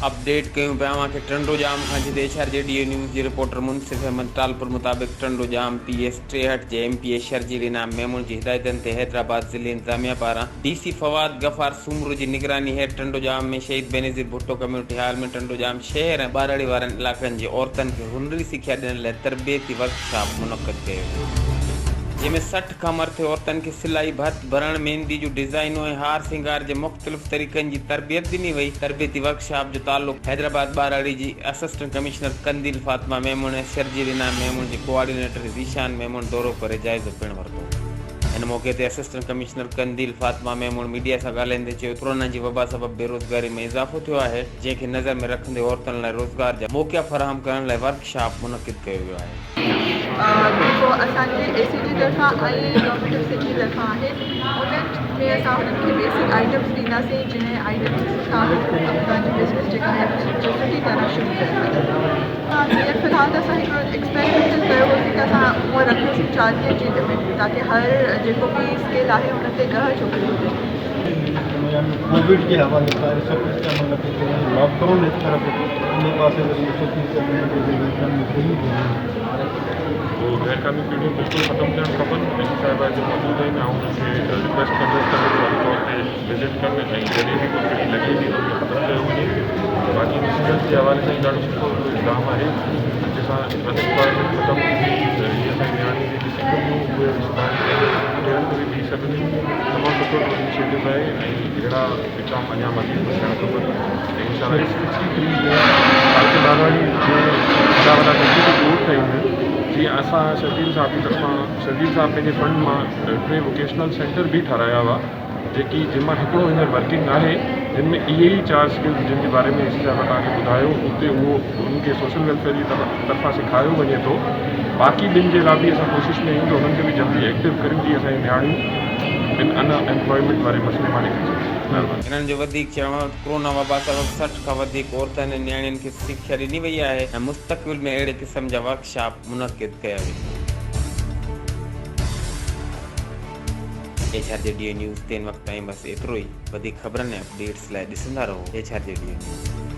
Update कयूं पिया के टंडो जाम खां जिते HRJD न्यूज़ जे रिपोर्टर मुनसिफ अहमद टालपुर मुताबिक टंडो जाम PS 63 जे MP शर्जील इनाम मेमून जी हिदायतन ते हैदराबाद ज़िले इंतजामिया पारां DC फवाद गफ़ार सूमरू जी निगरानी हेठि टंडो जाम में शहीद बेनज़ीर भुट्टो कम्यूनिटी हॉल में टंडो जाम शहर ऐं ॿारड़ी वारनि इलाक़नि जे औरतुनि खे हुनरी सिख्या ॾियण लाइ तरबियती वर्कशॉप मुनक़द कयो वियो जंहिंमें 60 खां मथे औरतुनि खे सिलाई भर्त भरण मेहंदी जूं डिज़ाइनूं ऐं हार सिंगार जे मुख़्तलिफ़ तरीक़नि जी तरबियत ॾिनी वई। तरबियती वर्कशॉप जो तालुक़ु हैदराबाद ॿारड़ी जी असिस्टेंट कमिश्नर कंदील फातिमा मेमून ऐं शर्जील इनाम मेमून जे कोऑर्डिनेटर ज़ीशान मेमून दौरो करे जाइज़ो पिणु वरितो। इन मौक़े ते असिस्टेंट कमिश्नर कंदील फातिमा मेमून मीडिया सां ॻाल्हाईंदे चयो कोरोना जी वबा सबबु बेरोज़गारी में इज़ाफ़ो थियो आहे जंहिंखे नज़र में रखंदे औरतुनि लाइ रोज़गार जा मौक़ा फ़राहम करण लाइ वर्कशॉप मुनक़िद कयो वियो आहे। जेको असांजी AC जी तरफ़ां ऐं गवर्नमेंट ऑफ सिटी तरफ़ां आहे उन्हनि में असां हुननि खे बेसिक आइटम्स ॾींदासीं जंहिं आइटम्स सां पंहिंजी बिज़नेस जेका आहे सुठी तरह शुरू करे सघंदा। हींअर फ़िलहाल त असां हिकिड़ो एक्सपेरिमेंटल कयो होसीं त असां उहा रखियोसीं 40 जी लिमिट ताकि हर जेको बि स्किल आहे हुन ते 10 छोकिरियूं हुजनि। कोविड के हवाले से सब कुछ का मतलब लॉकडाउन एक तरफ अपने पास तो गैरकानूनी पीढ़ी बिल्कुल ख़त्म थियणु खपनि। एसी साहिबा जो मौजूद आहिनि ऐं उन्हनि खे रिक्वेस्ट कंदुसि त तौर ते विज़िट कनि ऐं जॾहिं बि कोई पीढ़ी लॻे थी त उनखे ख़त्म कयो वञे। बाक़ी स्टूडेंट्स जे हवाले सां ॾाढो सुठो इल्ज़ाम आहे जंहिंसां अनएम्प्लॉयमेंट ख़त्म थी इहे असांजी नियाणी जेकी सिखंदियूं उहे ॾियण बि थी सघंदियूं। तमामु सुठो इनिशिएटिव आहे ऐं अहिड़ा विकाम अञा मज़ीद थियणु खपनि ऐं इंशाअल्लाह 63 बारवाड़ी जे वॾा वॾा कंप्यूटर कोर्स आहिनि जीअं असां शर्जील साहब जी तरफ़ां शर्जील साहब पंहिंजे फंड मां 3 वोकेशनल सेंटर बि ठाराया हुआ जेकी जंहिंमां हिकिड़ो हींअर वर्किंग आहे जिन में इहे ई 4 स्किल्स जिन जे बारे में एसी साहब तव्हांखे ॿुधायो उते उहो उन्हनि सोशल वेलफेयर जी तरफ़ां सेखारियो वञे थो। बाक़ी ॿिनि जे लाइ बि असां कोशिशि में आहियूं त उन्हनि खे बि जल्दी एक्टिव करियूं जीअं असांजी नियाणियूं इन अनएम्प्लॉयमेंट वारे मसइले मां निकिरी सघनि। इन्हनि जो वधीक चवणु कोरोना वबा सबबु 60 खां वधीक औरतुनि ऐं नियाणियुनि खे सिख्या ॾिनी वई आहे ऐं मुस्तक़बिल में अहिड़े क़िस्म जा वर्कशॉप मुनक़िद कया वेंदा। HRJD न्यूज़ ते इन वक़्त ताईं बसि एतिरो ई। वधीक ख़बरनि ऐं अपडेट्स लाइ ॾिसंदा रहो HRJD न्यूज़।